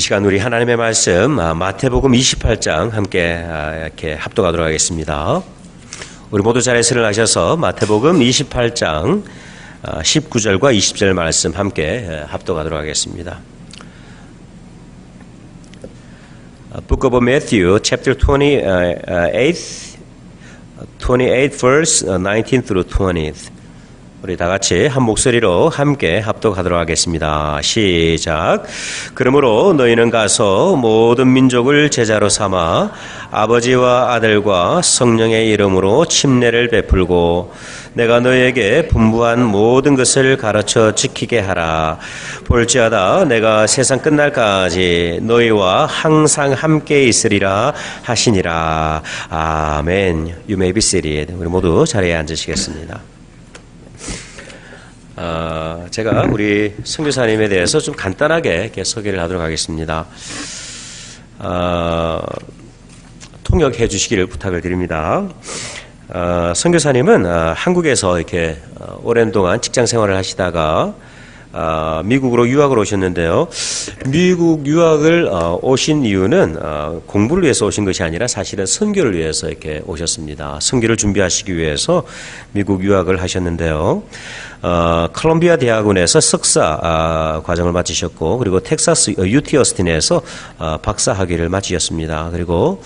시간 우리 하나님의 말씀 마태복음 28장 함께 이렇게 합독하도록 하겠습니다. 우리 모두 자리에 일어나셔서 마태복음 28장 19절과 20절 말씀 함께 합독하도록 하겠습니다. Book of Matthew, chapter 28 verse 19 through 20. 우리 다 같이 한 목소리로 함께 합독하도록 하겠습니다. 시작. 그러므로 너희는 가서 모든 민족을 제자로 삼아 아버지와 아들과 성령의 이름으로 침례를 베풀고 내가 너희에게 분부한 모든 것을 가르쳐 지키게 하라. 볼지어다 내가 세상 끝날까지 너희와 항상 함께 있으리라 하시니라. 아멘. You may be seated. 우리 모두 자리에 앉으시겠습니다. 제가 우리 선교사님에 대해서 좀 간단하게 이렇게 소개를 하도록 하겠습니다. 통역해 주시기를 부탁을 드립니다. 선교사님은 한국에서 이렇게 오랜 동안 직장 생활을 하시다가 미국으로 유학을 오셨는데요. 미국 유학을 오신 이유는 공부를 위해서 오신 것이 아니라 사실은 선교를 위해서 이렇게 오셨습니다. 선교를 준비하시기 위해서 미국 유학을 하셨는데요. 콜롬비아 대학원에서 석사 과정을 마치셨고, 그리고 텍사스 UT 어스틴에서 박사 학위를 마치셨습니다. 그리고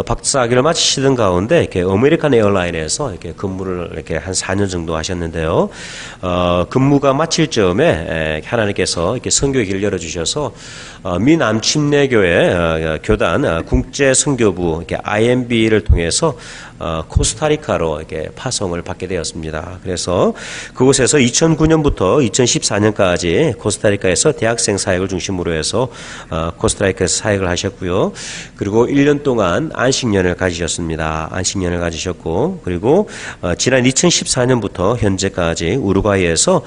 박사 학위를 마치시던 가운데 이렇게 아메리칸 에어라인에서 이렇게 근무를 이렇게 한 4년 정도 하셨는데요. 근무가 마칠 즈음에 하나님께서 이렇게 선교의 길을 열어주셔서 미남 침례교회 교단 국제 선교부 이렇게 IMB를 통해서 코스타리카로 이렇게 파송을 받게 되었습니다. 그래서 그곳에서 2009년부터 2014년까지 코스타리카에서 대학생 사역을 중심으로 해서 코스타리카에서 사역을 하셨고요. 그리고 1년 동안 안식년을 가지셨습니다. 안식년을 가지셨고, 그리고 지난 2014년부터 현재까지 우루과이에서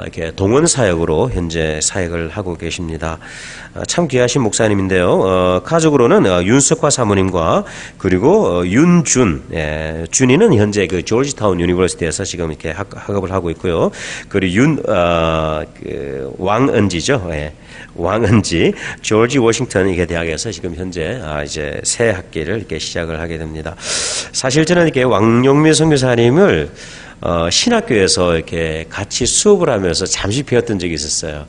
이렇게 동원 사역으로 현재 사역을 하고 계십니다. 참 귀하신 목사님인데요. 가족으로는 윤석화 사모님과 그리고 윤준, 준이는 현재 그 조지타운 유니버시티에서 지금 이렇게 학업을 하고 있고요. 그리고 왕은지죠. 왕은지 조지 워싱턴 이게 대학에서 지금 현재 이제 새 학기를 이렇게 시작을 하게 됩니다. 사실 저는 이렇게 왕용미 선교사님을 신학교에서 이렇게 같이 수업을 하면서 잠시 배웠던 적이 있었어요.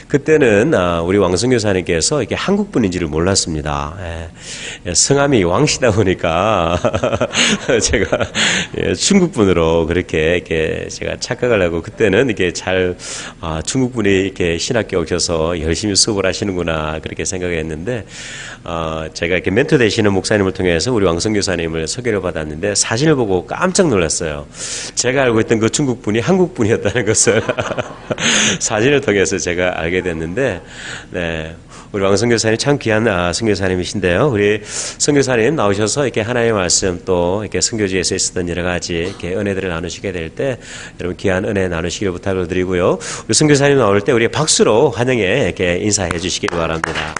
그때는 우리 왕선교사님께서 이렇게 한국 분인지를 몰랐습니다. 성함이 왕씨다 보니까 제가 중국 분으로 그렇게 이렇게 제가 착각을 하고, 그때는 이렇게 잘 중국 분이 이렇게 신학교 오셔서 열심히 수업을 하시는구나 그렇게 생각했는데, 제가 이렇게 멘토 되시는 목사님을 통해서 우리 왕선교사님을 소개를 받았는데 사진을 보고 깜짝 놀랐어요. 제가 알고 있던 그 중국 분이 한국 분이었다는 것을 사진을 통해서 제가 알게 됐는데, 네, 우리 왕 선교사님 참 귀한 선교사님이신데요. 우리 선교사님 나오셔서 이렇게 하나님의 말씀 또 이렇게 선교지에서 있었던 여러 가지 이렇게 은혜들을 나누시게 될 때 여러분 귀한 은혜 나누시기를 부탁을 드리고요. 우리 선교사님 나올 때 우리 박수로 환영해 이렇게 인사해 주시기 바랍니다.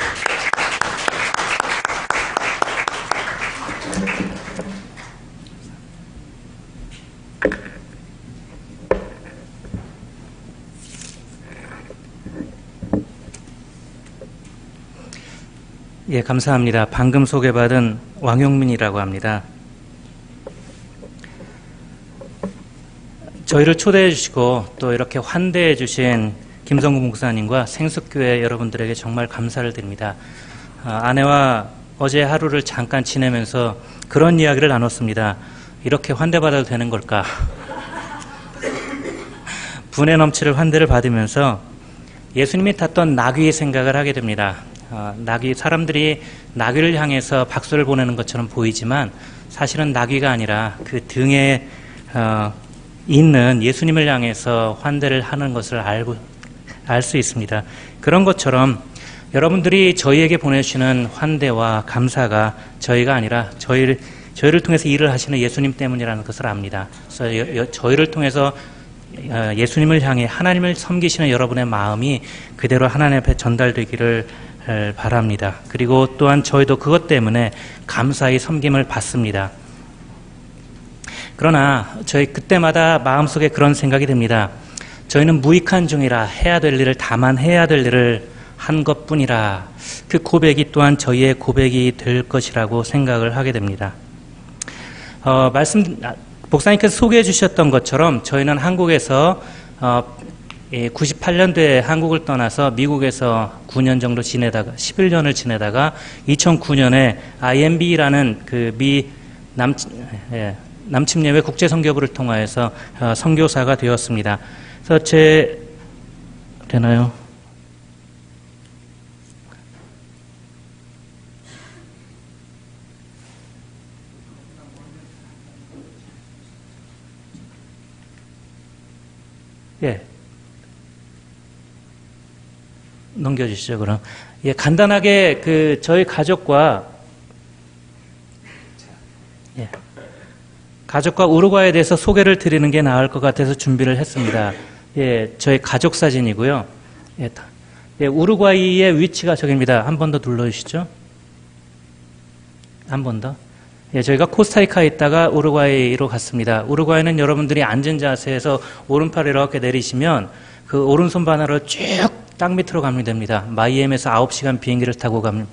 예, 감사합니다. 방금 소개받은 왕용민이라고 합니다. 저희를 초대해 주시고 또 이렇게 환대해 주신 김성구 목사님과 생숙교회 여러분들에게 정말 감사를 드립니다. 아내와 어제 하루를 잠깐 지내면서 그런 이야기를 나눴습니다. 이렇게 환대받아도 되는 걸까? 분에 넘치는 환대를 받으면서 예수님이 탔던 나귀의 생각을 하게 됩니다. 나귀, 사람들이 나귀를 향해서 박수를 보내는 것처럼 보이지만 사실은 나귀가 아니라 그 등에 있는 예수님을 향해서 환대를 하는 것을 알 수 있습니다. 그런 것처럼 여러분들이 저희에게 보내주시는 환대와 감사가 저희가 아니라 저희를 통해서 일을 하시는 예수님 때문이라는 것을 압니다. 그래서 저희를 통해서 예수님을 향해 하나님을 섬기시는 여러분의 마음이 그대로 하나님 앞에 전달되기를 바랍니다. 그리고 또한 저희도 그것 때문에 감사히 섬김을 받습니다. 그러나 저희 그때마다 마음속에 그런 생각이 듭니다. 저희는 무익한 종이라 해야 될 일을 다만 해야 될 일을 한 것뿐이라. 그 고백이 또한 저희의 고백이 될 것이라고 생각을 하게 됩니다. 목사님께서 소개해 주셨던 것처럼 저희는 한국에서 98년도에 한국을 떠나서 미국에서 9년 정도 지내다가 11년을 지내다가 2009년에 IMB라는 그 미 남침예회 국제선교부를 통하여서 선교사가 되었습니다. 그래서 되나요? 예. 넘겨주시죠, 그럼. 예, 간단하게 저희 가족과 우루과이에 대해서 소개를 드리는 게 나을 것 같아서 준비를 했습니다. 예, 저희 가족 사진이고요. 예, 우루과이의 위치가 저기입니다. 한 번 더 눌러주시죠. 한 번 더. 예, 저희가 코스타리카에 있다가 우루과이로 갔습니다. 우루과이는 여러분들이 앉은 자세에서 오른팔을 이렇게 내리시면 그 오른손 반으로 쭉 땅 밑으로 가면 됩니다. 마이애미에서 9시간 비행기를 타고 가면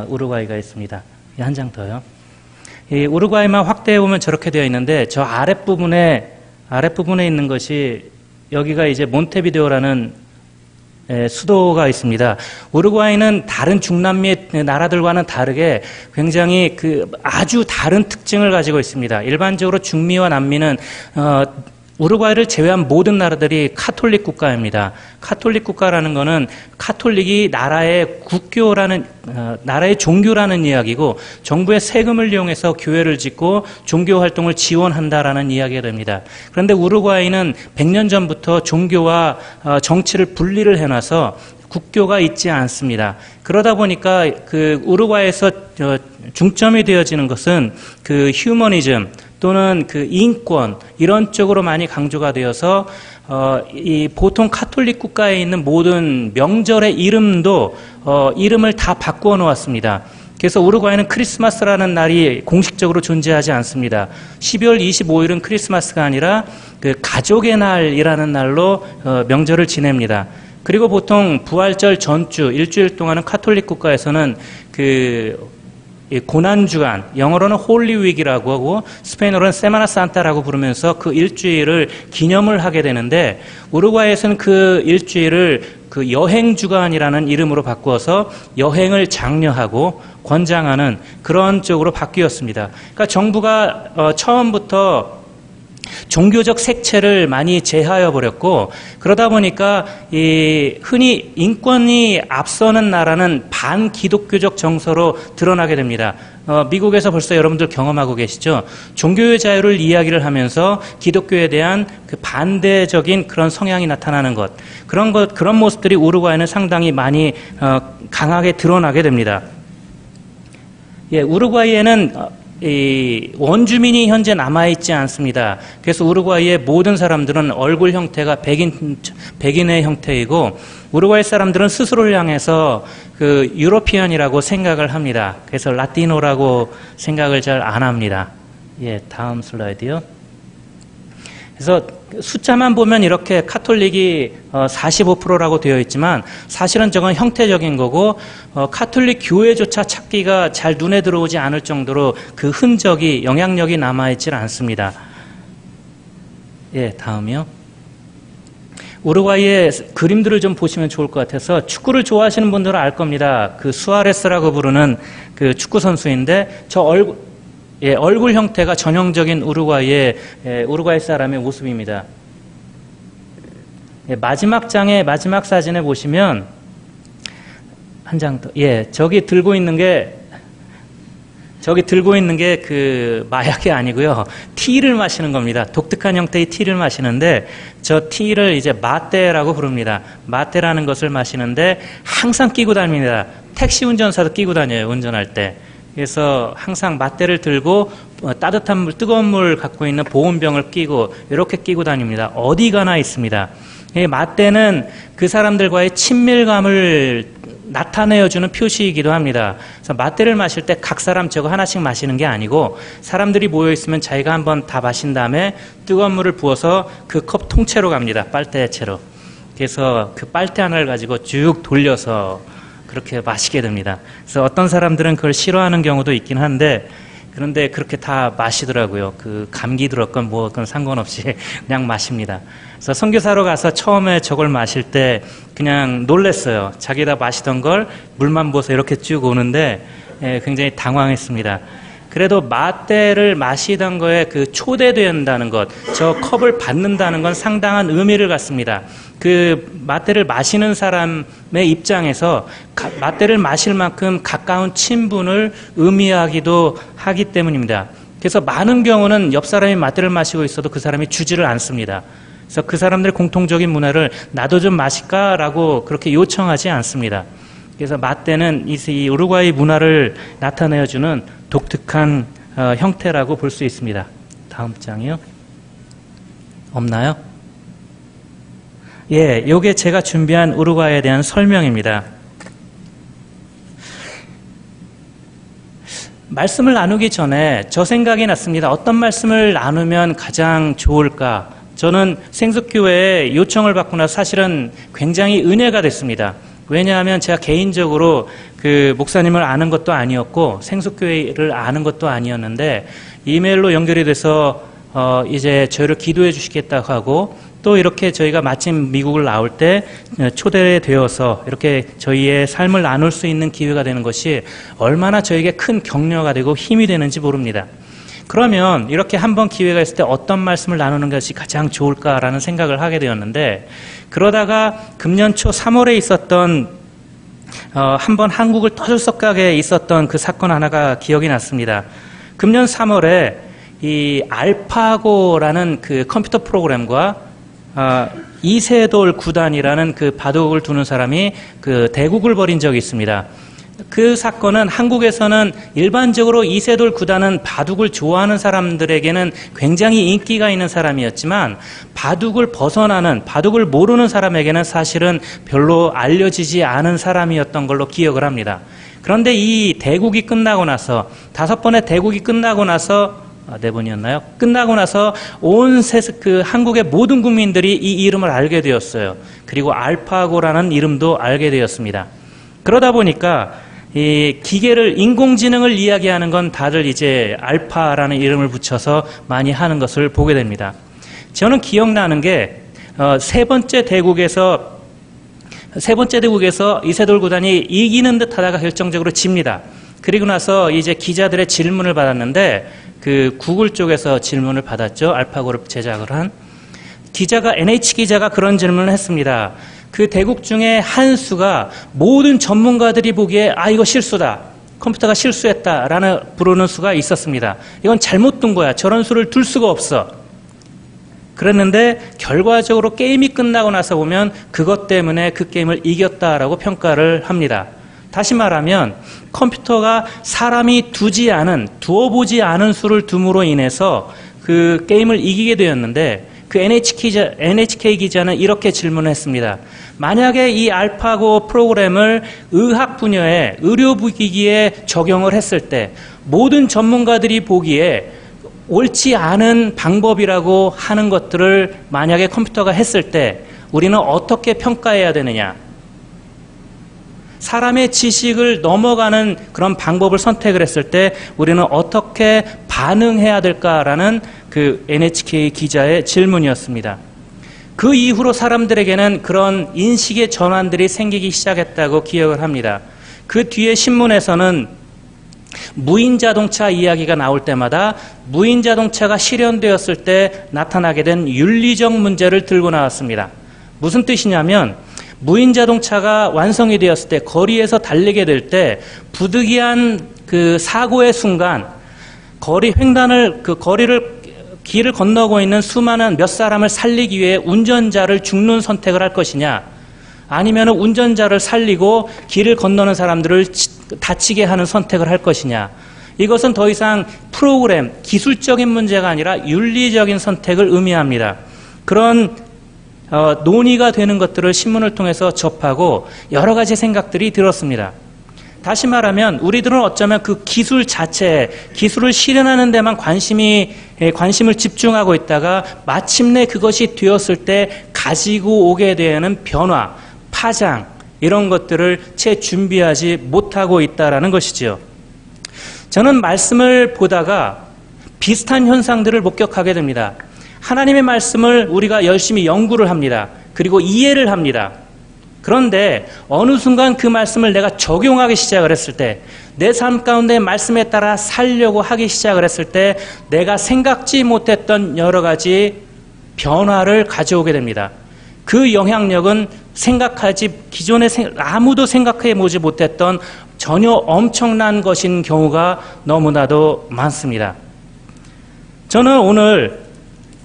우루과이가 있습니다. 예, 한 장 더요. 이 우루과이만 확대해 보면 저렇게 되어 있는데 저 아랫부분에 있는 것이 여기가 이제 몬테비데오라는 수도가 있습니다. 우루과이는 다른 중남미 나라들과는 다르게 굉장히 아주 다른 특징을 가지고 있습니다. 일반적으로 중미와 남미는 우루과이를 제외한 모든 나라들이 카톨릭 국가입니다. 카톨릭 국가라는 것은 카톨릭이 나라의 국교라는 나라의 종교라는 이야기고 정부의 세금을 이용해서 교회를 짓고 종교 활동을 지원한다라는 이야기가 됩니다. 그런데 우루과이는 100년 전부터 종교와 정치를 분리를 해놔서 국교가 있지 않습니다. 그러다 보니까 우루과이에서 중점이 되어지는 것은 휴머니즘 또는 인권 이런 쪽으로 많이 강조가 되어서 이 보통 카톨릭 국가에 있는 모든 명절의 이름도 이름을 다 바꾸어 놓았습니다. 그래서 우루과이는 크리스마스라는 날이 공식적으로 존재하지 않습니다. 12월 25일은 크리스마스가 아니라 가족의 날이라는 날로 명절을 지냅니다. 그리고 보통 부활절 전주 일주일 동안은 카톨릭 국가에서는 고난주간, 영어로는 홀리윅이라고 하고 스페인어로는 세마나 산타라고 부르면서 그 일주일을 기념을 하게 되는데 우루과이에서는 그 일주일을 여행주간이라는 이름으로 바꾸어서 여행을 장려하고 권장하는 그런 쪽으로 바뀌었습니다. 그러니까 정부가 처음부터 종교적 색채를 많이 제하여 버렸고 그러다 보니까 흔히 인권이 앞서는 나라는 반기독교적 정서로 드러나게 됩니다. 미국에서 벌써 여러분들 경험하고 계시죠? 종교의 자유를 이야기를 하면서 기독교에 대한 반대적인 그런 성향이 나타나는 것. 그런 모습들이 우루과이는 상당히 많이 강하게 드러나게 됩니다. 예, 우루과이에는 원주민이 현재 남아있지 않습니다. 그래서 우루과이의 모든 사람들은 얼굴 형태가 백인의 형태이고 우루과이 사람들은 스스로를 향해서 유로피언이라고 생각을 합니다. 그래서 라티노라고 생각을 잘 안 합니다. 예, 다음 슬라이드요. 그래서 숫자만 보면 이렇게 카톨릭이 45%라고 되어 있지만 사실은 저건 형태적인 거고 카톨릭 교회조차 찾기가 잘 눈에 들어오지 않을 정도로 그 흔적이 영향력이 남아있질 않습니다. 예, 다음이요. 우루과이의 그림들을 좀 보시면 좋을 것 같아서 축구를 좋아하시는 분들은 알 겁니다. 수아레스라고 부르는 축구 선수인데 저 얼굴 형태가 전형적인 우루과이 사람의 모습입니다. 예, 마지막 사진에 보시면 한 장 더. 예, 저기 들고 있는 게 마약이 아니고요. 티를 마시는 겁니다. 독특한 형태의 티를 마시는데 저 티를 이제 마떼라고 부릅니다. 마떼라는 것을 마시는데 항상 끼고 다닙니다. 택시 운전사도 끼고 다녀요, 운전할 때. 그래서 항상 마떼를 들고 따뜻한 물, 뜨거운 물 갖고 있는 보온병을 끼고 이렇게 끼고 다닙니다. 어디 가나 있습니다. 이 마떼는 그 사람들과의 친밀감을 나타내어주는 표시이기도 합니다. 그래서 마떼를 마실 때 각 사람 저거 하나씩 마시는 게 아니고 사람들이 모여있으면 자기가 한번 다 마신 다음에 뜨거운 물을 부어서 그 컵 통째로 갑니다. 빨대채로. 그래서 그 빨대 하나를 가지고 쭉 돌려서 그렇게 마시게 됩니다. 그래서 어떤 사람들은 그걸 싫어하는 경우도 있긴 한데, 그런데 그렇게 다 마시더라고요. 그 감기 들었건 뭐건 상관없이 그냥 마십니다. 그래서 선교사로 가서 처음에 저걸 마실 때 그냥 놀랬어요. 자기가 마시던 걸 물만 부어서 이렇게 쭉 오는데 굉장히 당황했습니다. 그래도 마떼를 마시던 거에 그 초대된다는 것, 저 컵을 받는다는 건 상당한 의미를 갖습니다. 그 마떼를 마시는 사람의 입장에서 마떼를 마실 만큼 가까운 친분을 의미하기도 하기 때문입니다. 그래서 많은 경우는 옆 사람이 마떼를 마시고 있어도 그 사람이 주지를 않습니다. 그래서 그 사람들의 공통적인 문화를 나도 좀 마실까라고 그렇게 요청하지 않습니다. 그래서 마떼는 이 우루과이 문화를 나타내어주는 독특한 형태라고 볼 수 있습니다. 다음 장이요. 없나요? 예, 요게 제가 준비한 우루과이에 대한 설명입니다. 말씀을 나누기 전에 저 생각이 났습니다. 어떤 말씀을 나누면 가장 좋을까? 저는 생숙교회에 요청을 받고 나서 사실은 굉장히 은혜가 됐습니다. 왜냐하면 제가 개인적으로 그 목사님을 아는 것도 아니었고 생숙교회를 아는 것도 아니었는데 이메일로 연결이 돼서 이제 저희를 기도해 주시겠다고 하고 또 이렇게 저희가 마침 미국을 나올 때 초대되어서 이렇게 저희의 삶을 나눌 수 있는 기회가 되는 것이 얼마나 저에게 큰 격려가 되고 힘이 되는지 모릅니다. 그러면 이렇게 한번 기회가 있을 때 어떤 말씀을 나누는 것이 가장 좋을까라는 생각을 하게 되었는데, 그러다가 금년 초 3월에 있었던 한번 한국을 떠들썩하게 있었던 그 사건 하나가 기억이 났습니다. 금년 3월에 이 알파고라는 그 컴퓨터 프로그램과 이세돌 구단이라는 그 바둑을 두는 사람이 그 대국을 벌인 적이 있습니다. 그 사건은 한국에서는 일반적으로 이세돌 구단은 바둑을 좋아하는 사람들에게는 굉장히 인기가 있는 사람이었지만 바둑을 벗어나는, 바둑을 모르는 사람에게는 사실은 별로 알려지지 않은 사람이었던 걸로 기억을 합니다. 그런데 이 대국이 끝나고 나서, 5번의 대국이 끝나고 나서 4번이었나요? 끝나고 나서 온 그 한국의 모든 국민들이 이 이름을 알게 되었어요. 그리고 알파고라는 이름도 알게 되었습니다. 그러다 보니까 이 기계를, 인공지능을 이야기하는 건 다들 이제 알파라는 이름을 붙여서 많이 하는 것을 보게 됩니다. 저는 기억나는 게 세 번째 대국에서 이세돌 구단이 이기는 듯 하다가 결정적으로 집니다. 그리고 나서 이제 기자들의 질문을 받았는데 그 구글 쪽에서 질문을 받았죠. 알파고를 제작을 한 기자가, NH 기자가 그런 질문을 했습니다. 그 대국 중에 한 수가 모든 전문가들이 보기에 이거 실수다, 컴퓨터가 실수했다라는 부르는 수가 있었습니다. 이건 잘못 둔 거야, 저런 수를 둘 수가 없어. 그랬는데 결과적으로 게임이 끝나고 나서 보면 그것 때문에 그 게임을 이겼다라고 평가를 합니다. 다시 말하면 컴퓨터가 사람이 두어보지 않은 수를 둠으로 인해서 그 게임을 이기게 되었는데, 그 NHK 기자는 이렇게 질문을 했습니다. 만약에 이 알파고 프로그램을 의학 분야에, 의료기기에 적용을 했을 때 모든 전문가들이 보기에 옳지 않은 방법이라고 하는 것들을 만약에 컴퓨터가 했을 때 우리는 어떻게 평가해야 되느냐? 사람의 지식을 넘어가는 그런 방법을 선택을 했을 때 우리는 어떻게 반응해야 될까라는 그 NHK 기자의 질문이었습니다. 그 이후로 사람들에게는 그런 인식의 전환들이 생기기 시작했다고 기억을 합니다. 그 뒤에 신문에서는 무인자동차 이야기가 나올 때마다 무인자동차가 실현되었을 때 나타나게 된 윤리적 문제를 들고 나왔습니다. 무슨 뜻이냐면 무인자동차가 완성이 되었을 때, 거리에서 달리게 될 때 부득이한 그 사고의 순간 길을 건너고 있는 수많은 몇 사람을 살리기 위해 운전자를 죽는 선택을 할 것이냐, 아니면 운전자를 살리고 길을 건너는 사람들을 다치게 하는 선택을 할 것이냐. 이것은 더 이상 프로그램, 기술적인 문제가 아니라 윤리적인 선택을 의미합니다. 그런 논의가 되는 것들을 신문을 통해서 접하고 여러 가지 생각들이 들었습니다. 다시 말하면 우리들은 어쩌면 그 기술 자체에, 기술을 실현하는 데만 관심을 집중하고 있다가 마침내 그것이 되었을 때 가지고 오게 되는 변화, 파장, 이런 것들을 채 준비하지 못하고 있다라는 것이지요. 저는 말씀을 보다가 비슷한 현상들을 목격하게 됩니다. 하나님의 말씀을 우리가 열심히 연구를 합니다. 그리고 이해를 합니다. 그런데 어느 순간 그 말씀을 내가 적용하기 시작을 했을 때, 내 삶 가운데 말씀에 따라 살려고 하기 시작을 했을 때 내가 생각지 못했던 여러 가지 변화를 가져오게 됩니다. 그 영향력은 기존에 아무도 생각해 보지 못했던 전혀 엄청난 것인 경우가 너무나도 많습니다. 저는 오늘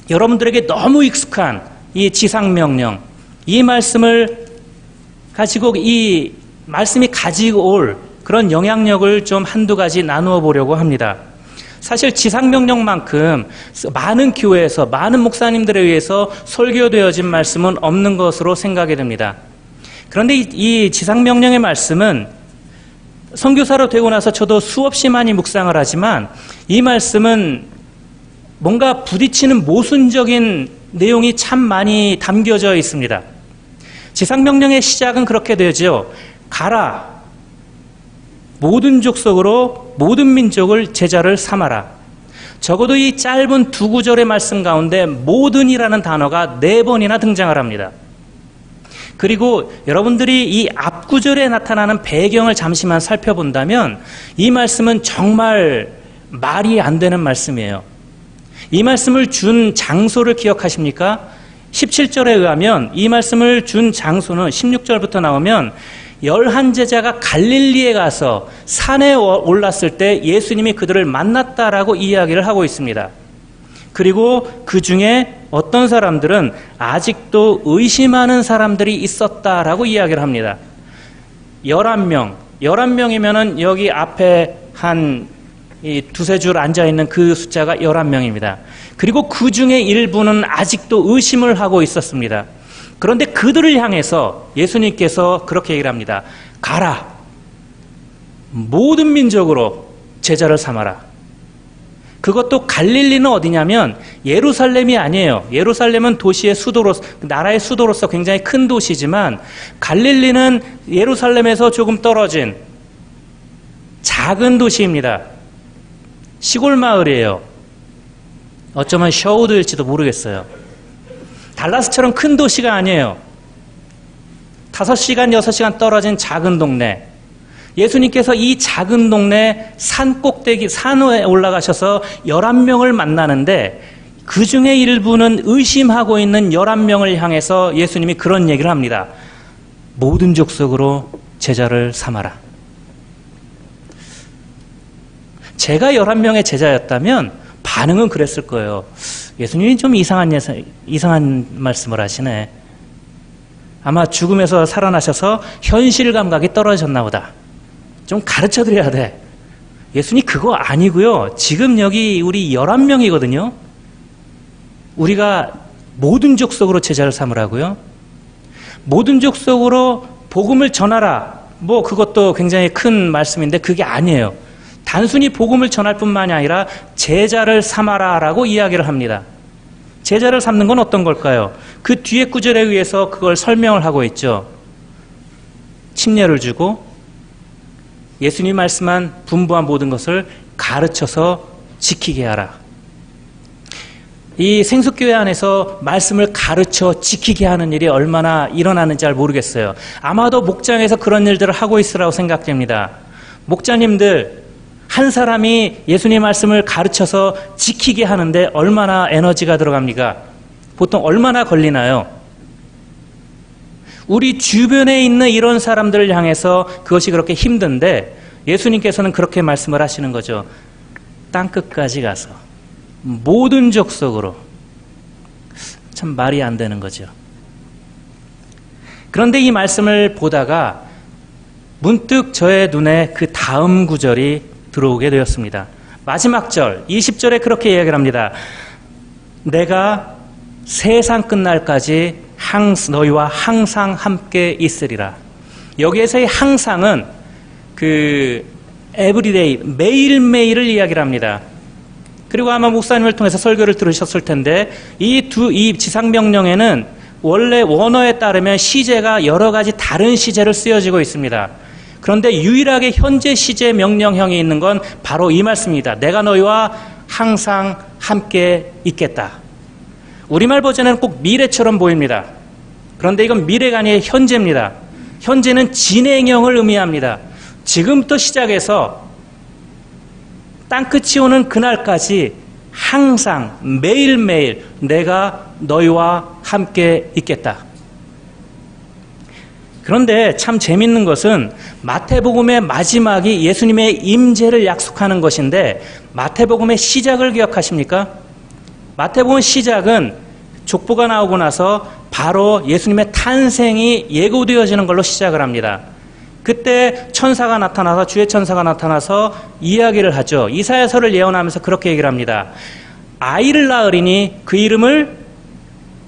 여러분들에게 너무 익숙한 이 지상명령, 이 말씀을 가지고 이 말씀이 가지고 올 그런 영향력을 좀 한두 가지 나누어 보려고 합니다. 사실 지상명령만큼 많은 교회에서 많은 목사님들에 의해서 설교되어진 말씀은 없는 것으로 생각이 됩니다. 그런데 이 지상명령의 말씀은 선교사로 되고 나서 저도 수없이 많이 묵상을 하지만 이 말씀은 뭔가 부딪히는 모순적인 내용이 참 많이 담겨져 있습니다. 지상명령의 시작은 그렇게 되죠. 가라. 모든 족속으로 모든 민족을 제자를 삼아라. 적어도 이 짧은 두 구절의 말씀 가운데 모든이라는 단어가 4번이나 등장을 합니다. 그리고 여러분들이 이 앞구절에 나타나는 배경을 잠시만 살펴본다면 이 말씀은 정말 말이 안 되는 말씀이에요. 이 말씀을 준 장소를 기억하십니까? 17절에 의하면 이 말씀을 준 장소는 16절부터 나오면 11제자가 갈릴리에 가서 산에 올랐을 때 예수님이 그들을 만났다라고 이야기를 하고 있습니다. 그리고 그 중에 어떤 사람들은 아직도 의심하는 사람들이 있었다라고 이야기를 합니다. 11명이면은 여기 앞에 한 두세 줄 앉아있는 그 숫자가 11명입니다. 그리고 그 중에 일부는 아직도 의심을 하고 있었습니다. 그런데 그들을 향해서 예수님께서 그렇게 얘기를 합니다. 가라. 모든 민족으로 제자를 삼아라. 그것도 갈릴리는 어디냐면 예루살렘이 아니에요. 예루살렘은 도시의 수도로서, 나라의 수도로서 굉장히 큰 도시지만 갈릴리는 예루살렘에서 조금 떨어진 작은 도시입니다. 시골 마을이에요. 어쩌면 셔우드일지도 모르겠어요. 달라스처럼 큰 도시가 아니에요. 5시간, 6시간 떨어진 작은 동네. 예수님께서 이 작은 동네 산 꼭대기, 산에 올라가셔서 11명을 만나는데 그 중에 일부는 의심하고 있는 11명을 향해서 예수님이 그런 얘기를 합니다. 모든 족속으로 제자를 삼아라. 제가 11명의 제자였다면 반응은 그랬을 거예요. 예수님이 좀 이상한 말씀을 하시네. 아마 죽음에서 살아나셔서 현실 감각이 떨어졌나 보다. 좀 가르쳐 드려야 돼. 예수님 그거 아니고요. 지금 여기 우리 11명이거든요. 우리가 모든 족속으로 제자를 삼으라고요. 모든 족속으로 복음을 전하라. 뭐 그것도 굉장히 큰 말씀인데 그게 아니에요. 단순히 복음을 전할 뿐만이 아니라 제자를 삼아라라고 이야기를 합니다. 제자를 삼는 건 어떤 걸까요? 그 뒤에 구절에 의해서 그걸 설명을 하고 있죠. 침례를 주고 예수님이 말씀한 분부한 모든 것을 가르쳐서 지키게 하라. 이 생수교회 안에서 말씀을 가르쳐 지키게 하는 일이 얼마나 일어나는지 잘 모르겠어요. 아마도 목장에서 그런 일들을 하고 있으라고 생각됩니다. 목자님들 한 사람이 예수님 말씀을 가르쳐서 지키게 하는데 얼마나 에너지가 들어갑니까? 보통 얼마나 걸리나요? 우리 주변에 있는 이런 사람들을 향해서 그것이 그렇게 힘든데 예수님께서는 그렇게 말씀을 하시는 거죠. 땅끝까지 가서 모든 족속으로. 참 말이 안 되는 거죠. 그런데 이 말씀을 보다가 문득 저의 눈에 그 다음 구절이 들어오게 되었습니다. 마지막 절 20절에 그렇게 이야기를 합니다. 내가 세상 끝날까지 너희와 항상 함께 있으리라. 여기에서의 항상은 그 에브리데이, 매일매일을 이야기를 합니다. 그리고 아마 목사님을 통해서 설교를 들으셨을 텐데 이 지상명령에는 원래 원어에 따르면 시제가 여러 가지 다른 시제를 쓰여지고 있습니다. 그런데 유일하게 현재 시제 명령형이 있는 건 바로 이 말씀입니다. 내가 너희와 항상 함께 있겠다. 우리말 버전에는 꼭 미래처럼 보입니다. 그런데 이건 미래가 아니라 현재입니다. 현재는 진행형을 의미합니다. 지금부터 시작해서 땅끝이 오는 그날까지 항상 매일매일 내가 너희와 함께 있겠다. 그런데 참 재밌는 것은 마태복음의 마지막이 예수님의 임재를 약속하는 것인데 마태복음의 시작을 기억하십니까? 마태복음 시작은 족보가 나오고 나서 바로 예수님의 탄생이 예고되어지는 걸로 시작을 합니다. 그때 천사가 나타나서 주의 천사가 나타나서 이야기를 하죠. 이사야서를 예언하면서 그렇게 얘기를 합니다. 아이를 낳으리니 그 이름을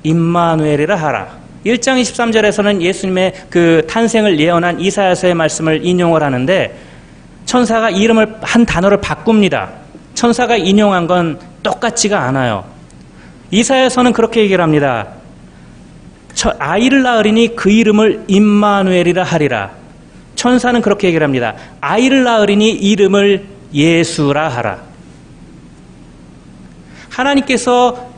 임마누엘이라 하라. 1장 23절에서는 예수님의 그 탄생을 예언한 이사야서의 말씀을 인용을 하는데 천사가 이름을 한 단어를 바꿉니다. 천사가 인용한 건 똑같지가 않아요. 이사야서는 그렇게 얘기를 합니다. 아이를 낳으리니 그 이름을 임마누엘이라 하리라. 천사는 그렇게 얘기를 합니다. 아이를 낳으리니 이름을 예수라 하라. 하나님께서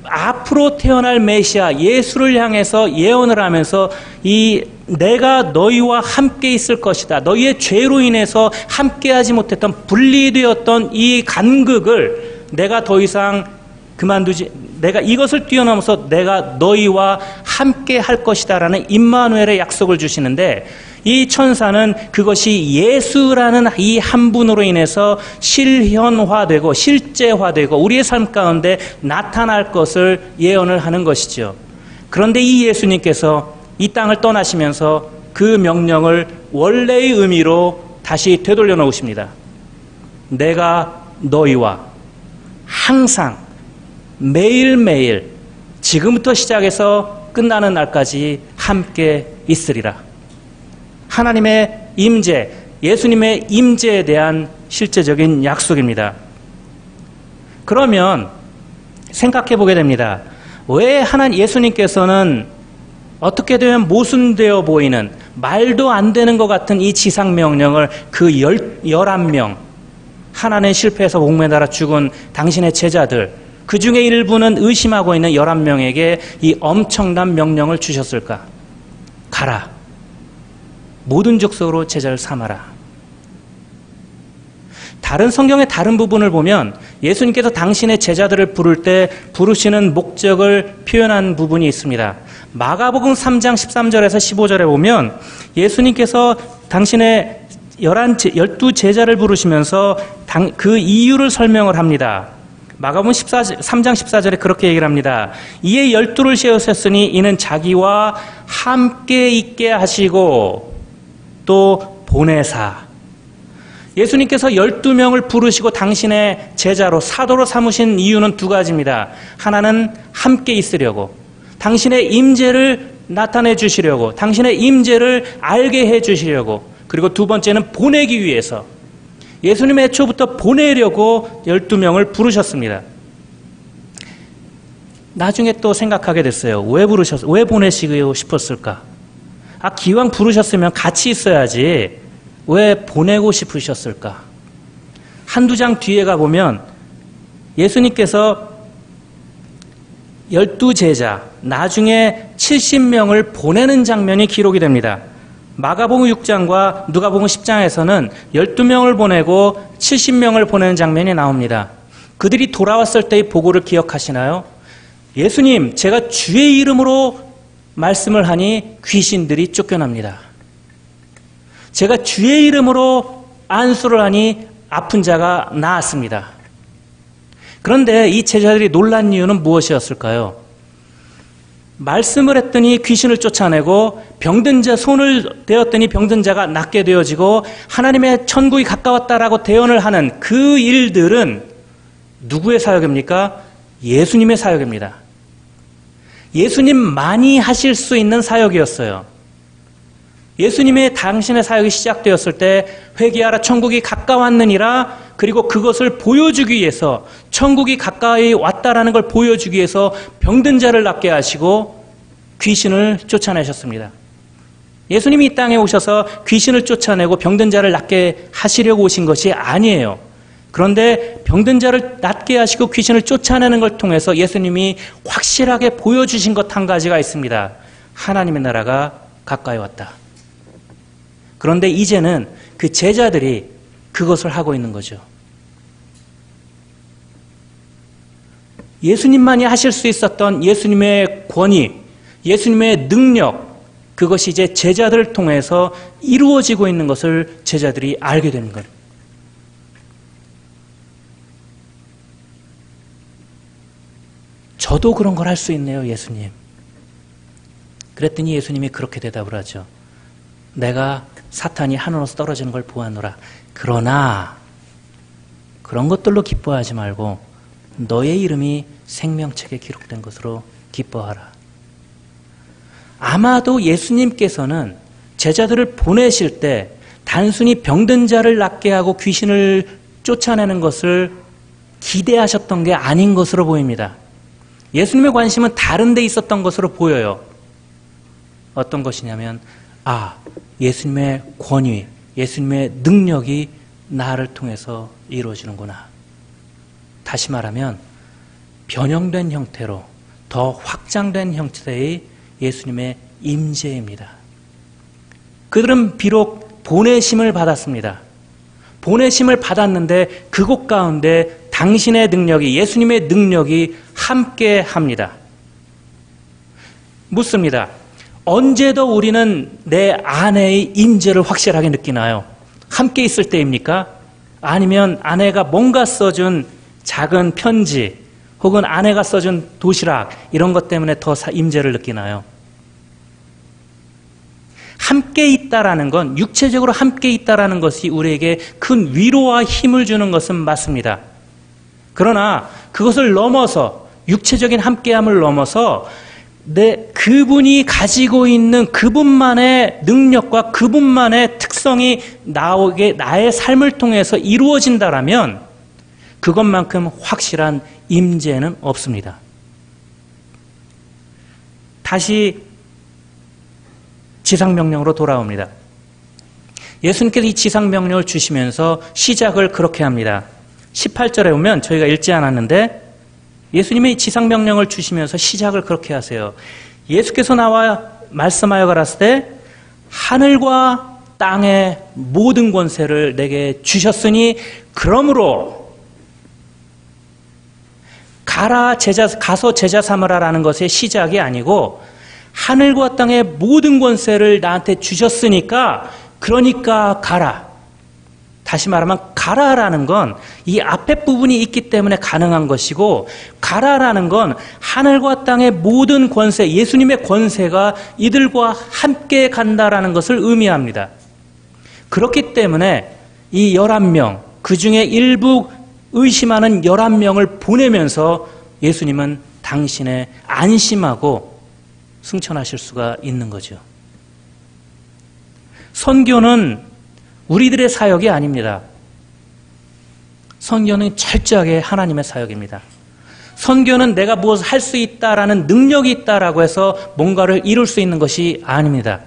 앞으로 태어날 메시아 예수를 향해서 예언을 하면서 이 내가 너희와 함께 있을 것이다. 너희의 죄로 인해서 함께하지 못했던 분리되었던 이 간극을 내가 더 이상 그만두지, 내가 이것을 뛰어넘어서 내가 너희와 함께 할 것이다 라는 임마누엘의 약속을 주시는데 이 천사는 그것이 예수라는 이 한 분으로 인해서 실현화되고 실제화되고 우리의 삶 가운데 나타날 것을 예언을 하는 것이죠. 그런데 이 예수님께서 이 땅을 떠나시면서 그 명령을 원래의 의미로 다시 되돌려 놓으십니다. 내가 너희와 항상 매일매일 지금부터 시작해서 끝나는 날까지 함께 있으리라. 하나님의 임재, 예수님의 임재에 대한 실제적인 약속입니다. 그러면 생각해 보게 됩니다. 왜 예수님께서는 어떻게 되면 모순되어 보이는 말도 안 되는 것 같은 이 지상명령을 그 11명, 하나는 실패해서 목매달아 죽은 당신의 제자들, 그 중에 일부는 의심하고 있는 11명에게 이 엄청난 명령을 주셨을까? 가라. 모든 족속으로 제자를 삼아라. 다른 성경의 다른 부분을 보면 예수님께서 당신의 제자들을 부를 때 부르시는 목적을 표현한 부분이 있습니다. 마가복음 3장 13절에서 15절에 보면 예수님께서 당신의 12 제자를 부르시면서 그 이유를 설명을 합니다. 마가복음 3장 14절에 그렇게 얘기를 합니다. 이에 12를 세우셨으니 이는 자기와 함께 있게 하시고 또 보내사. 예수님께서 12명을 부르시고 당신의 제자로 사도로 삼으신 이유는 두 가지입니다. 하나는 함께 있으려고, 당신의 임재를 나타내 주시려고, 당신의 임재를 알게 해 주시려고, 그리고 두 번째는 보내기 위해서 예수님의 애초부터 보내려고 12명을 부르셨습니다. 나중에 또 생각하게 됐어요. 왜 보내시고 싶었을까? 기왕 부르셨으면 같이 있어야지 왜 보내고 싶으셨을까? 한두 장 뒤에 가보면 예수님께서 12 제자, 나중에 70명을 보내는 장면이 기록이 됩니다. 마가복음 6장과 누가복음 10장에서는 12명을 보내고 70명을 보내는 장면이 나옵니다. 그들이 돌아왔을 때의 보고를 기억하시나요? 예수님, 제가 주의 이름으로 말씀을 하니 귀신들이 쫓겨납니다. 제가 주의 이름으로 안수를 하니 아픈 자가 나았습니다. 그런데 이 제자들이 놀란 이유는 무엇이었을까요? 말씀을 했더니 귀신을 쫓아내고 병든 자 손을 대었더니 병든 자가 낫게 되어지고 하나님의 천국이 가까웠다라고 대언을 하는 그 일들은 누구의 사역입니까? 예수님의 사역입니다. 예수님만이 하실 수 있는 사역이었어요. 예수님의 당신의 사역이 시작되었을 때 회개하라 천국이 가까웠느니라, 그리고 그것을 보여주기 위해서 천국이 가까이 왔다라는 걸 보여주기 위해서 병든 자를 낫게 하시고 귀신을 쫓아내셨습니다. 예수님이 이 땅에 오셔서 귀신을 쫓아내고 병든 자를 낫게 하시려고 오신 것이 아니에요. 그런데 병든 자를 낫게 하시고 귀신을 쫓아내는 걸 통해서 예수님이 확실하게 보여주신 것 한 가지가 있습니다. 하나님의 나라가 가까이 왔다. 그런데 이제는 그 제자들이 그것을 하고 있는 거죠. 예수님만이 하실 수 있었던 예수님의 권위, 예수님의 능력, 그것이 이제 제자들을 통해서 이루어지고 있는 것을 제자들이 알게 되는 거예요. 저도 그런 걸 할 수 있네요, 예수님. 그랬더니 예수님이 그렇게 대답을 하죠. 내가 사탄이 하늘로서 떨어지는 걸 보았노라. 그러나 그런 것들로 기뻐하지 말고 너의 이름이 생명책에 기록된 것으로 기뻐하라. 아마도 예수님께서는 제자들을 보내실 때 단순히 병든 자를 낫게 하고 귀신을 쫓아내는 것을 기대하셨던 게 아닌 것으로 보입니다. 예수님의 관심은 다른 데 있었던 것으로 보여요. 어떤 것이냐면 예수님의 권위, 예수님의 능력이 나를 통해서 이루어지는구나. 다시 말하면 변형된 형태로 더 확장된 형태의 예수님의 임재입니다. 그들은 비록 보내심을 받았습니다. 보내심을 받았는데 그곳 가운데 당신의 능력이, 예수님의 능력이 함께 합니다. 묻습니다. 언제 더 우리는 내 아내의 임재를 확실하게 느끼나요? 함께 있을 때입니까? 아니면 아내가 뭔가 써준 작은 편지 혹은 아내가 써준 도시락 이런 것 때문에 더 임재를 느끼나요? 함께 있다라는 건, 육체적으로 함께 있다라는 것이 우리에게 큰 위로와 힘을 주는 것은 맞습니다. 그러나 그것을 넘어서, 육체적인 함께함을 넘어서 그분이 가지고 있는 그분만의 능력과 그분만의 특성이 나의 삶을 통해서 이루어진다라면 그것만큼 확실한 임재는 없습니다. 다시 지상명령으로 돌아옵니다. 예수님께서 이 지상명령을 주시면서 시작을 그렇게 합니다. 18절에 보면 저희가 읽지 않았는데 예수님이 지상명령을 주시면서 시작을 그렇게 하세요. 예수께서 나와 말씀하여 가라사대 하늘과 땅의 모든 권세를 내게 주셨으니 그러므로 가서 제자 삼으라라는 것의 시작이 아니고 하늘과 땅의 모든 권세를 나한테 주셨으니까 그러니까 가라. 다시 말하면 가라라는 건 이 앞에 부분이 있기 때문에 가능한 것이고 가라라는 건 하늘과 땅의 모든 권세, 예수님의 권세가 이들과 함께 간다라는 것을 의미합니다. 그렇기 때문에 이 11명, 그 중에 일부 의심하는 11명을 보내면서 예수님은 당신의 안심하고 승천하실 수가 있는 거죠. 선교는 우리들의 사역이 아닙니다. 선교는 철저하게 하나님의 사역입니다. 선교는 내가 무엇을 할 수 있다라는 능력이 있다라고 해서 뭔가를 이룰 수 있는 것이 아닙니다.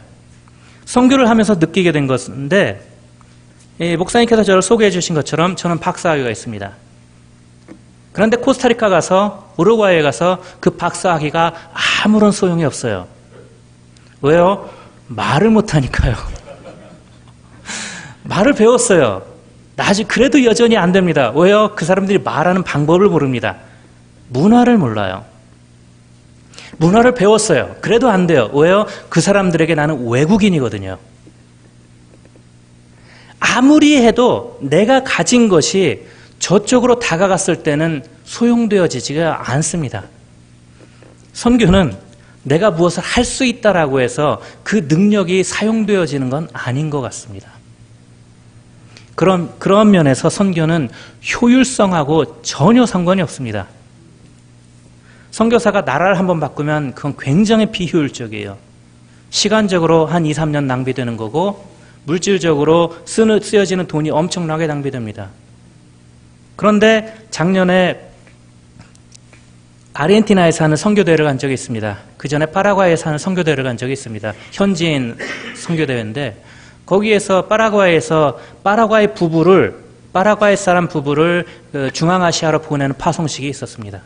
선교를 하면서 느끼게 된 것인데 목사님께서 저를 소개해 주신 것처럼 저는 박사학위가 있습니다. 그런데 코스타리카 가서 우루과이에 가서 그 박사학위가 아무런 소용이 없어요. 왜요? 말을 못하니까요. 말을 배웠어요. 아직 그래도 여전히 안 됩니다. 왜요? 그 사람들이 말하는 방법을 모릅니다. 문화를 몰라요. 문화를 배웠어요. 그래도 안 돼요. 왜요? 그 사람들에게 나는 외국인이거든요. 아무리 해도 내가 가진 것이 저쪽으로 다가갔을 때는 소용되어지지가 않습니다. 선교는 내가 무엇을 할 수 있다라고 해서 그 능력이 사용되어지는 건 아닌 것 같습니다. 그런 면에서 선교는 효율성하고 전혀 상관이 없습니다. 선교사가 나라를 한번 바꾸면 그건 굉장히 비효율적이에요. 시간적으로 한 2, 3년 낭비되는 거고 물질적으로 쓰여지는 돈이 엄청나게 낭비됩니다. 그런데 작년에 아르헨티나에 사는 선교대회를 간 적이 있습니다. 그 전에 파라과이에 사는 선교대회를 간 적이 있습니다. 현지인 선교대회인데 거기에서 파라과이에서 파라과이 사람 부부를 중앙아시아로 보내는 파송식이 있었습니다.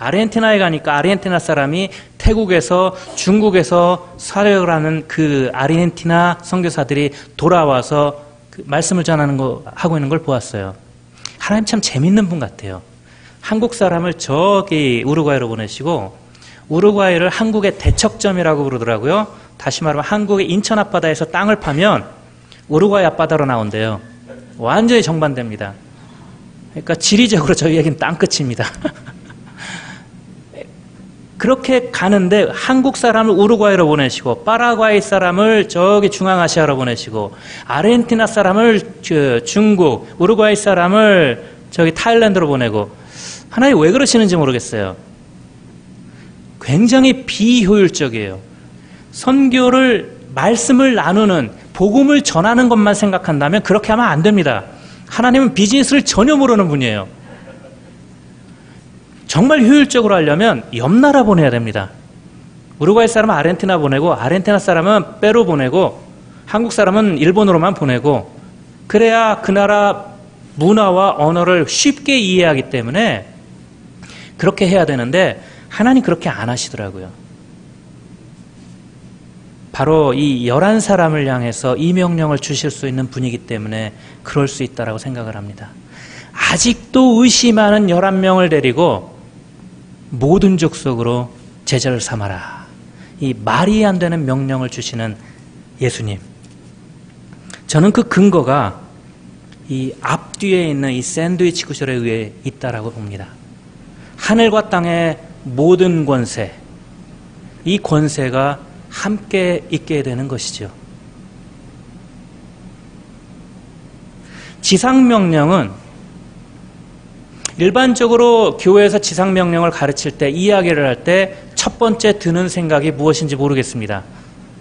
아르헨티나에 가니까 아르헨티나 사람이 태국에서 중국에서 사역을 하는 그 아르헨티나 선교사들이 돌아와서 그 말씀을 전하는 거 하고 있는 걸 보았어요. 하나님 참 재밌는 분 같아요. 한국 사람을 저기 우루과이로 보내시고 우루과이를 한국의 대척점이라고 부르더라고요. 다시 말하면 한국의 인천 앞바다에서 땅을 파면 우루과이 앞바다로 나온대요. 완전히 정반대입니다. 그러니까 지리적으로 저희에겐 땅끝입니다. 그렇게 가는데 한국 사람을 우루과이로 보내시고 파라과이 사람을 저기 중앙아시아로 보내시고 아르헨티나 사람을 중국, 우루과이 사람을 저기 타일랜드로 보내고 하나님 왜 그러시는지 모르겠어요. 굉장히 비효율적이에요. 선교를 말씀을 나누는 복음을 전하는 것만 생각한다면 그렇게 하면 안 됩니다. 하나님은 비즈니스를 전혀 모르는 분이에요. 정말 효율적으로 하려면 옆 나라 보내야 됩니다. 우루과이 사람은 아르헨티나 보내고 아르헨티나 사람은 페루 보내고 한국 사람은 일본으로만 보내고 그래야 그 나라 문화와 언어를 쉽게 이해하기 때문에 그렇게 해야 되는데 하나님 그렇게 안 하시더라고요. 바로 이 11사람을 향해서 이 명령을 주실 수 있는 분이기 때문에 그럴 수 있다고 생각을 합니다. 아직도 의심하는 11명을 데리고 모든 족속으로 제자를 삼아라. 이 말이 안 되는 명령을 주시는 예수님. 저는 그 근거가 이 앞뒤에 있는 이 샌드위치 구절에 의해 있다라고 봅니다. 하늘과 땅의 모든 권세, 이 권세가 함께 있게 되는 것이죠. 지상명령은 일반적으로 교회에서 지상명령을 가르칠 때, 이야기를 할 때 첫 번째 드는 생각이 무엇인지 모르겠습니다.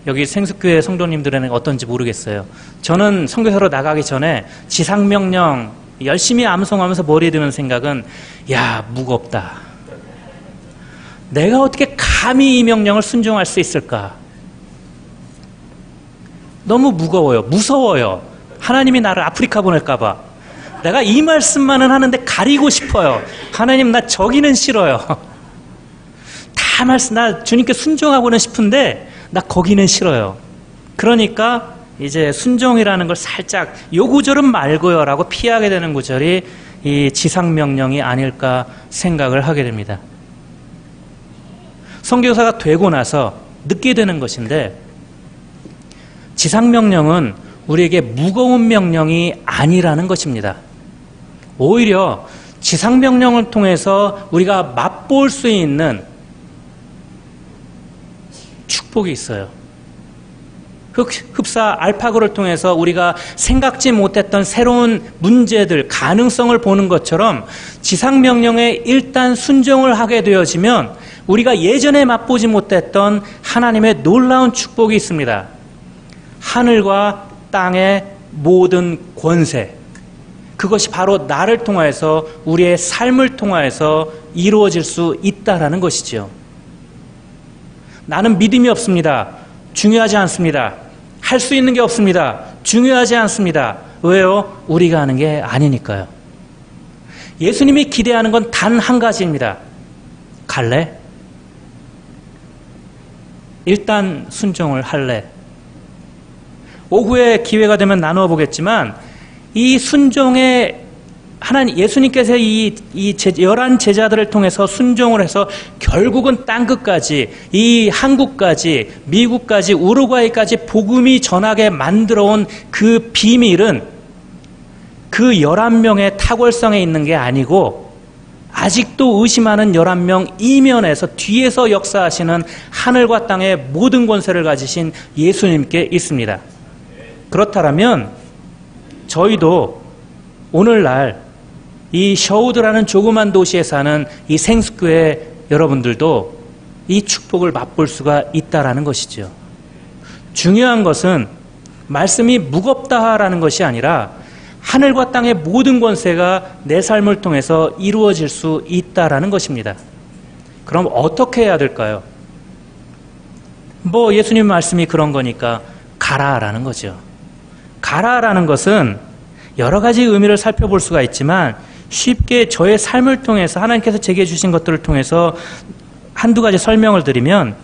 여기 생숙교회 성도님들에는 어떤지 모르겠어요. 저는 선교사로 나가기 전에 지상명령 열심히 암송하면서 머리에 드는 생각은 야, 무겁다. 내가 어떻게 감히 이 명령을 순종할 수 있을까? 너무 무거워요. 무서워요. 하나님이 나를 아프리카 보낼까 봐. 내가 이 말씀만은 하는데 가리고 싶어요. 하나님 나 저기는 싫어요. 다 말씀 나 주님께 순종하고는 싶은데 나 거기는 싫어요. 그러니까 이제 순종이라는 걸 살짝 요 구절은 말고요 라고 피하게 되는 구절이 이 지상명령이 아닐까 생각을 하게 됩니다. 선교사가 되고 나서 느끼게 되는 것인데 지상명령은 우리에게 무거운 명령이 아니라는 것입니다. 오히려 지상명령을 통해서 우리가 맛볼 수 있는 축복이 있어요. 흡사 알파고를 통해서 우리가 생각지 못했던 새로운 문제들, 가능성을 보는 것처럼 지상명령에 일단 순종을 하게 되어지면 우리가 예전에 맛보지 못했던 하나님의 놀라운 축복이 있습니다. 하늘과 땅의 모든 권세, 그것이 바로 나를 통하여서 우리의 삶을 통하여서 이루어질 수 있다라는 것이죠. 나는 믿음이 없습니다. 중요하지 않습니다. 할 수 있는 게 없습니다. 중요하지 않습니다. 왜요? 우리가 하는 게 아니니까요. 예수님이 기대하는 건 단 한 가지입니다. 갈래? 일단 순종을 할래? 오후에 기회가 되면 나누어 보겠지만 이 순종의 하나님 예수님께서 이 11제자들을 통해서 순종을 해서 결국은 땅끝까지 이 한국까지 미국까지 우루과이까지 복음이 전하게 만들어온 그 비밀은 그 11명의 탁월성에 있는 게 아니고 아직도 의심하는 11명 이면에서 뒤에서 역사하시는 하늘과 땅의 모든 권세를 가지신 예수님께 있습니다. 그렇다면 저희도 오늘날 이 셔우드라는 조그만 도시에 사는 이 생숙교회 여러분들도 이 축복을 맛볼 수가 있다라는 것이죠. 중요한 것은 말씀이 무겁다라는 것이 아니라 하늘과 땅의 모든 권세가 내 삶을 통해서 이루어질 수 있다라는 것입니다. 그럼 어떻게 해야 될까요? 뭐 예수님 말씀이 그런 거니까 가라라는 거죠. 가라라는 것은 여러 가지 의미를 살펴볼 수가 있지만 쉽게 저의 삶을 통해서 하나님께서 제게 주신 것들을 통해서 한두 가지 설명을 드리면,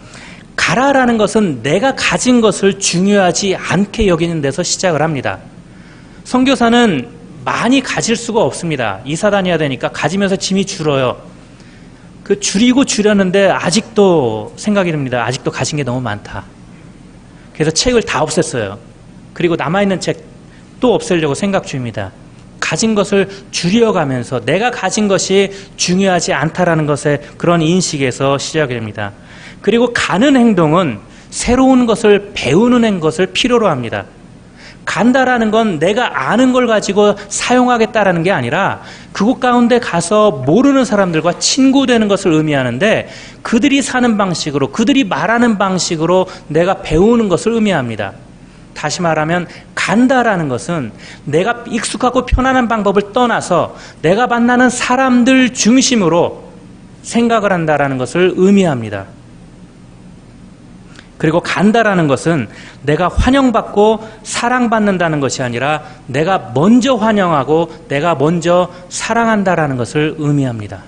가라라는 것은 내가 가진 것을 중요하지 않게 여기는 데서 시작을 합니다. 선교사는 많이 가질 수가 없습니다. 이사 다녀야 되니까 가지면서 짐이 줄어요. 그 줄이고 줄였는데 아직도 생각이 듭니다. 아직도 가진 게 너무 많다. 그래서 책을 다 없앴어요. 그리고 남아있는 책 또 없애려고 생각 중입니다. 가진 것을 줄여가면서 내가 가진 것이 중요하지 않다라는 것의 그런 인식에서 시작이 됩니다. 그리고 가는 행동은 새로운 것을 배우는 것을 필요로 합니다. 간다라는 건 내가 아는 걸 가지고 사용하겠다라는 게 아니라 그곳 가운데 가서 모르는 사람들과 친구되는 것을 의미하는데, 그들이 사는 방식으로, 그들이 말하는 방식으로 내가 배우는 것을 의미합니다. 다시 말하면 간다라는 것은 내가 익숙하고 편안한 방법을 떠나서 내가 만나는 사람들 중심으로 생각을 한다라는 것을 의미합니다. 그리고 간다라는 것은 내가 환영받고 사랑받는다는 것이 아니라 내가 먼저 환영하고 내가 먼저 사랑한다라는 것을 의미합니다.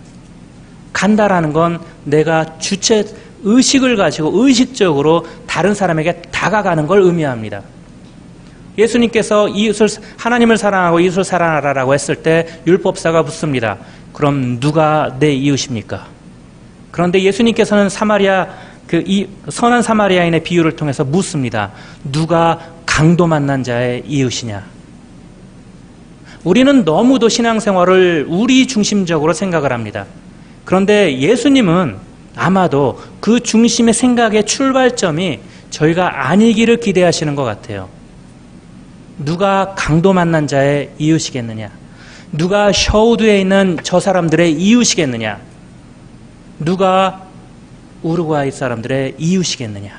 간다라는 건 내가 주체 의식을 가지고 의식적으로 다른 사람에게 다가가는 걸 의미합니다. 예수님께서 이웃을, 하나님을 사랑하고 이웃을 사랑하라라고 했을 때 율법사가 묻습니다. 그럼 누가 내 이웃입니까? 그런데 예수님께서는 이 선한 사마리아인의 비유를 통해서 묻습니다. 누가 강도 만난 자의 이웃이냐? 우리는 너무도 신앙생활을 우리 중심적으로 생각을 합니다. 그런데 예수님은 아마도 그 중심의 생각의 출발점이 저희가 아니기를 기대하시는 것 같아요. 누가 강도 만난 자의 이웃이겠느냐? 누가 셔우드에 있는 저 사람들의 이웃이겠느냐? 누가 우루과이 사람들의 이웃이겠느냐?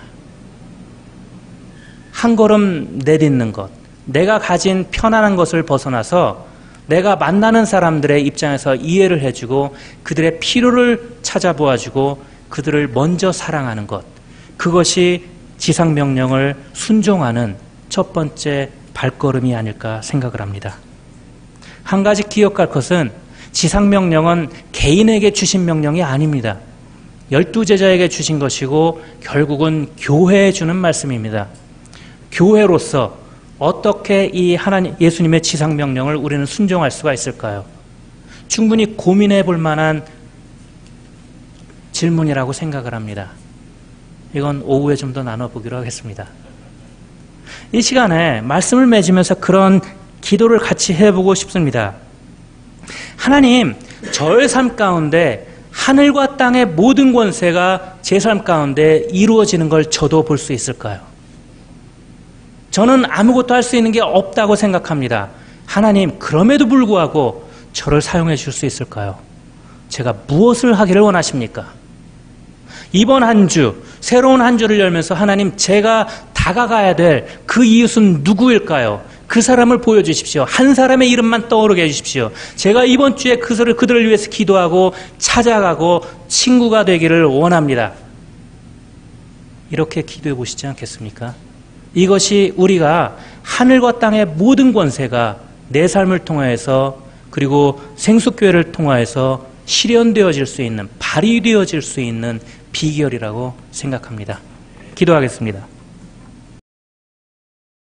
한 걸음 내딛는 것, 내가 가진 편안한 것을 벗어나서 내가 만나는 사람들의 입장에서 이해를 해주고 그들의 필요를 찾아보아주고 그들을 먼저 사랑하는 것, 그것이 지상명령을 순종하는 첫 번째 발걸음이 아닐까 생각을 합니다. 한 가지 기억할 것은 지상명령은 개인에게 주신 명령이 아닙니다. 12제자에게 주신 것이고 결국은 교회에 주는 말씀입니다. 교회로서 어떻게 이 예수님의 지상명령을 우리는 순종할 수가 있을까요? 충분히 고민해 볼 만한 질문이라고 생각을 합니다. 이건 오후에 좀 더 나눠보기로 하겠습니다. 이 시간에 말씀을 맺으면서 그런 기도를 같이 해보고 싶습니다. 하나님, 저의 삶 가운데 하늘과 땅의 모든 권세가 제 삶 가운데 이루어지는 걸 저도 볼 수 있을까요? 저는 아무것도 할 수 있는 게 없다고 생각합니다. 하나님, 그럼에도 불구하고 저를 사용해 줄 수 있을까요? 제가 무엇을 하기를 원하십니까? 이번 한 주, 새로운 한 주를 열면서 하나님, 제가 다가가야 될 그 이웃은 누구일까요? 그 사람을 보여주십시오. 한 사람의 이름만 떠오르게 해주십시오. 제가 이번 주에 그들을 위해서 기도하고 찾아가고 친구가 되기를 원합니다. 이렇게 기도해 보시지 않겠습니까? 이것이 우리가 하늘과 땅의 모든 권세가 내 삶을 통하여서 그리고 생수교회를 통하여서 실현되어질 수 있는, 발휘되어질 수 있는 비결이라고 생각합니다. 기도하겠습니다.